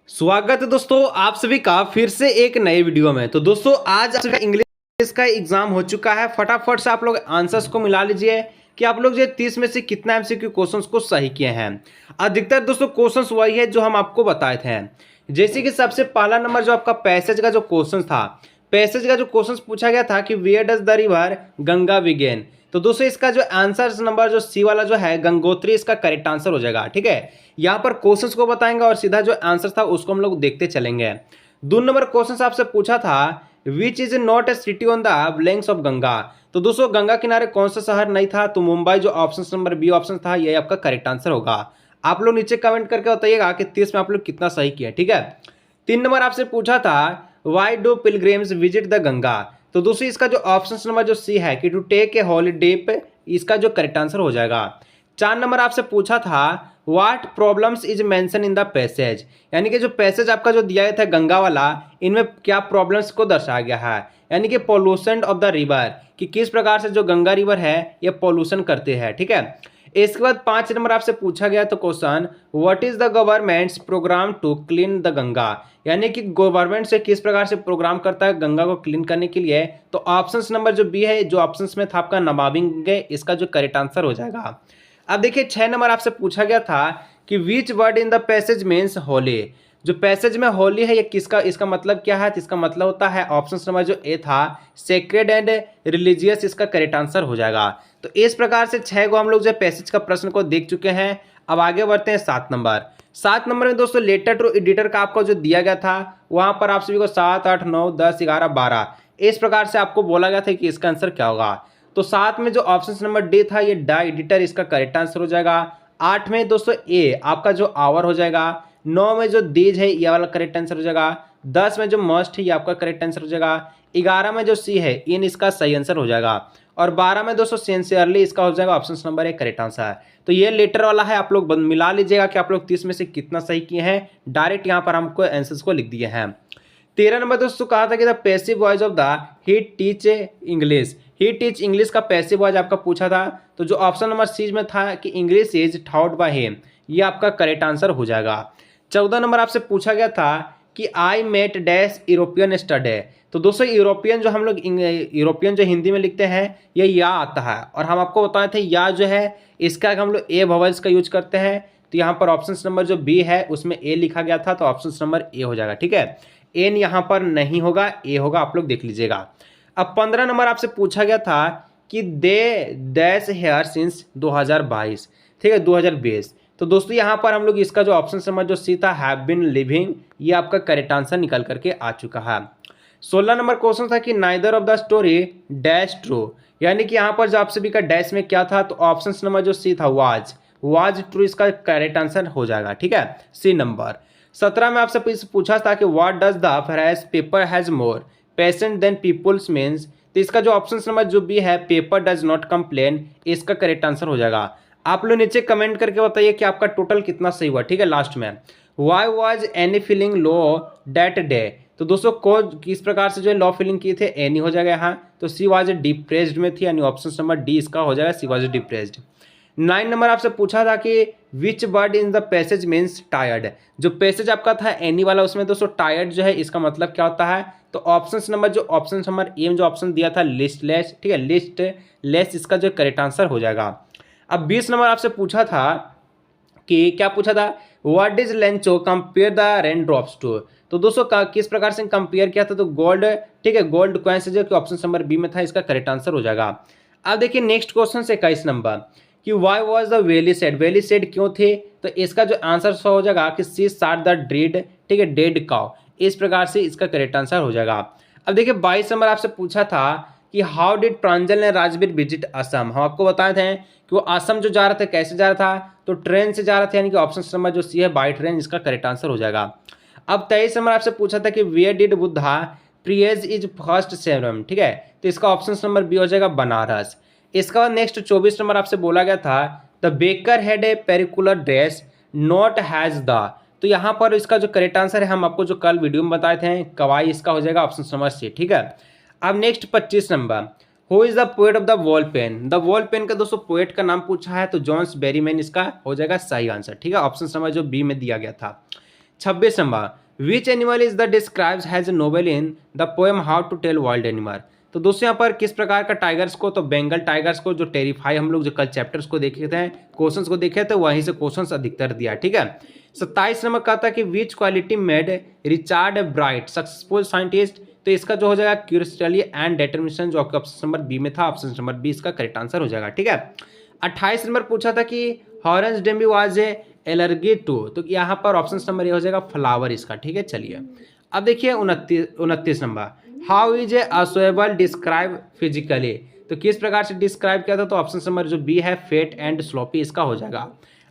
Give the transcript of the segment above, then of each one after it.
स्वागत है दोस्तों आप सभी का फिर से एक नए वीडियो में। तो दोस्तों आज आपका इंग्लिश का एग्जाम हो चुका है। फटाफट से आप लोग आंसर्स को मिला लीजिए कि आप लोग जो 30 में से कितना एमसीक्यू क्वेश्चंस को सही किए हैं। अधिकतर दोस्तों क्वेश्चंस वही है जो हम आपको बताए थे। जैसे कि सबसे पहला नंबर जो आपका पैसेज का जो क्वेश्चन था, पैसेज का जो क्वेश्चन पूछा गया था कि where does the river Ganga begin. तो दोस्तों इसका जो आंसर नंबर जो सी वाला जो है गंगोत्री इसका करेक्ट आंसर हो जाएगा। ठीक है, यहाँ पर क्वेश्चंस को बताएंगे और सीधा जो आंसर था उसको हम लोग देखते चलेंगे। 2 नंबर क्वेश्चन आपसे पूछा था which is not a city on the banks of Ganga. तो दोस्तों गंगा किनारे कौन सा शहर नहीं था, तो मुंबई जो ऑप्शन नंबर बी ऑप्शन था ये आपका करेक्ट आंसर होगा। आप लोग नीचे कमेंट करके बताइएगा कि 30 में आप लोग कितना सही किया। ठीक है, 3 नंबर आपसे पूछा था why do pilgrims visit the Ganga. तो दोस्तों इसका जो ऑप्शन नंबर जो सी है कि टू टेक ए हॉलीडे, इसका जो करेक्ट आंसर हो जाएगा। 4 नंबर आपसे पूछा था what problems is mention in the passage, यानी कि जो पैसेज आपका जो दिया गया था गंगा वाला, इनमें क्या प्रॉब्लम्स को दर्शाया गया है, यानी कि पॉल्यूशन ऑफ द रिवर, कि किस प्रकार से जो गंगा रिवर है ये पॉल्यूशन करते हैं। ठीक है, इसके बाद 5 नंबर आपसे पूछा गया तो question what is the government's programme to clean the Ganga, यानी कि गवर्नमेंट से किस प्रकार से प्रोग्राम करता है गंगा को क्लीन करने के लिए। तो ऑप्शन नंबर जो बी है, जो ऑप्शन में था आपका नमामि गंगे, इसका जो करेक्ट आंसर हो जाएगा। अब देखिए 6 नंबर आपसे पूछा गया था कि which word in the passage means Holi. जो पैसेज में होली है ये किसका, इसका मतलब क्या है, तो इसका मतलब होता है ऑप्शन नंबर जो ए था सेक्रेड एंड रिलीजियस, इसका करेक्ट आंसर हो जाएगा। तो इस प्रकार से 6 को हम लोग जो पैसेज का प्रश्न को देख चुके हैं। अब आगे बढ़ते हैं 7 नंबर। 7 नंबर में दोस्तों लेटर टू एडिटर का आपको जो दिया गया था वहां पर आप सभी को 7, 8, 9, 10, 11, 12 इस प्रकार से आपको बोला गया था कि इसका आंसर क्या होगा। तो 7 में जो ऑप्शन नंबर डी था ये द एडिटर, इसका करेक्ट आंसर हो जाएगा। 8 में दोस्तों ए आपका जो आवर हो जाएगा। 9 में जो दीज है ये वाला करेक्ट आंसर हो जाएगा। 10 में जो मस्ट है ये आपका करेक्ट आंसर हो जाएगा। 11 में जो सी है इन, इसका सही आंसर हो जाएगा। और 12 में दोस्तों सिंसियरली, इसका हो जाएगा option number A correct answer. तो ये लेटर वाला है, आप लोग मिला लीजिएगा कि आप लोग 30 में से कितना सही किए हैं। डायरेक्ट यहाँ पर हमको आंसर्स को लिख दिए हैं। 13 नंबर दोस्तों कहा था कि the passive voice of the he teach English, he teach English का पैसिव वॉइस आपका पूछा था। तो जो ऑप्शन नंबर सी में था कि English is taught by him, ये आपका करेक्ट आंसर हो जाएगा। 14 नंबर आपसे पूछा गया था कि I met dash European study. तो दोस्तों यूरोपियन जो हम लोग यूरोपियन जो हिंदी में लिखते हैं ये या आता है, और हम आपको बताए थे या जो है इसका हम लोग ए वॉवल्स का यूज करते हैं। तो यहाँ पर ऑप्शन नंबर जो बी है उसमें ए लिखा गया था, तो ऑप्शन नंबर ए हो जाएगा। ठीक है, एन यहाँ पर नहीं होगा, ए होगा, आप लोग देख लीजिएगा। अब 15 नंबर आपसे पूछा गया था कि दे डैश हेयर सिंस 2022, ठीक है 2020। तो दोस्तों यहाँ पर हम लोग इसका जो ऑप्शन नंबर जो सी था हैव बिन लिविंग, ये आपका करेक्ट आंसर निकल करके आ चुका है। 16 नंबर क्वेश्चन था कि neither of the story dash true, यानी कि यहाँ पर जो आप सभी का डैश में क्या था, तो ऑप्शन नंबर जो सी था वाज ट्रू, इसका करेक्ट आंसर हो जाएगा। ठीक है, सी नंबर। 17 में आपसे पूछा था कि what does the fresh paper has more patient than peoples means. तो इसका जो ऑप्शन नंबर जो भी है पेपर डज नॉट कंप्लेन, इसका करेक्ट आंसर हो जाएगा। आप लोग नीचे कमेंट करके बताइए कि आपका टोटल कितना सही हुआ। ठीक है, लास्ट में why was any feeling low that day. तो दोस्तों को किस प्रकार से जो है लो फीलिंग किए थे, एनी हो जाएगा यहाँ। तो सी वॉज डिप्रेस्ड में थी, यानी ऑप्शन नंबर डी इसका हो जाएगा, सी वॉज डिप्रेस्ड। 9 नंबर आपसे पूछा था कि which word in the passage means tired. जो पैसेज आपका था एनी वाला उसमें दोस्तों टायर्ड जो है इसका मतलब क्या होता है, तो ऑप्शन नंबर जो ऑप्शन नंबर ए में जो ऑप्शन दिया था लिस्टलेस, ठीक है लिस्ट लेस, इसका जो करेक्ट आंसर हो जाएगा। अब 20 नंबर आपसे पूछा था कि क्या पूछा था what is Lencho compare the rain drops to. तो दोस्तों किस प्रकार से कंपेयर किया था, तो गोल्ड, ठीक है गोल्ड कॉइन से जो कि ऑप्शन नंबर बी में था, इसका करेक्ट आंसर हो जाएगा। अब देखिए नेक्स्ट क्वेश्चन से 21 नंबर कि why was the valley sad, valley sad क्यों थे, तो इसका जो आंसर हो जाएगा कि सी साट द ड्रीड, ठीक है डेड काउ, इस प्रकार से इसका करेक्ट आंसर हो जाएगा। अब देखिए 22 नंबर आपसे पूछा था कि हाउ डिड प्रांजल ने राजवीर विजिट असम। हम आपको बताए थे कि वो असम जो जा रहा था कैसे जा रहा था, तो ट्रेन से जा रहा था, यानी कि ऑप्शन नंबर जो सी है बाई ट्रेन, इसका करेक्ट आंसर हो जाएगा। अब 23 नंबर आपसे पूछा था कि where did Buddha preach his first sermon, ठीक है तो इसका ऑप्शन नंबर बी हो जाएगा बनारस। इसका बाद नेक्स्ट 24 नंबर आपसे बोला गया था the baker had a peculiar dress not has the. तो यहाँ पर इसका जो करेक्ट आंसर है हम आपको जो कल वीडियो में बताए थे कवाई, इसका हो जाएगा ऑप्शन नंबर सी। ठीक है, अब next 25 number who is the poet of the wall pen. The wall pen का दोस्तों पोएट का नाम पूछा है, तो जॉन्स बेरीमैन इसका हो जाएगा सही आंसर। ठीक है, ऑप्शन नंबर जो बी में दिया गया था। 26 number, which animal is the describes has noble in the poem how to tell wild animal. तो दोस्तों यहाँ पर किस प्रकार का टाइगर्स को, तो बंगाल टाइगर्स को, जो टेरिफाई हम लोग जो कल चैप्टर्स को देखे थे, क्वेश्चंस को देखे थे, वहीं से क्वेश्चंस अधिकतर दिया। ठीक है। 27 नंबर का था कि विच quality made Richard bright successful scientist. तो इसका जो हो जाएगा क्यूरियोसिटी एंड डिटर्मिनेशन, जो आपका ऑप्शन नंबर बी में था, ऑप्शन नंबर बी इसका करेक्ट आंसर हो जाएगा। ठीक है। 28 नंबर पूछा था कि Horace Demi was a allergy to, तो यहाँ पर ऑप्शन नंबर ये हो जाएगा फ्लावर इसका। ठीक है। चलिए अब देखिए 29 नंबर, हाउ इज ए असोएबल डिस्क्राइब फिजिकली। तो किस प्रकार से डिस्क्राइब किया था, तो ऑप्शन नंबर जो बी है फेट एंड स्लोपी इसका हो जाएगा।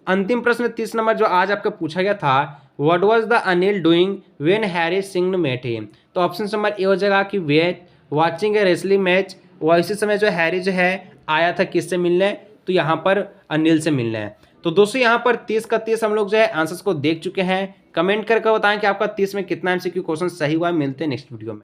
अंतिम प्रश्न 30 नंबर जो आज आपका पूछा गया था, what was the Anil doing when Harry Singh met him. तो ऑप्शन नंबर ए हो जाएगा कि they watching a wrestling match, वो इसी समय जो हैरी जो है आया था किससे मिलने, तो यहाँ पर अनिल से मिलने हैं। तो दोस्तों यहाँ पर 30 का 30 हम लोग जो है आंसर्स को देख चुके हैं। कमेंट करके बताएं कि आपका 30 में कितना एमसीक्यू क्वेश्चन सही हुआ है। मिलते हैं नेक्स्ट वीडियो में।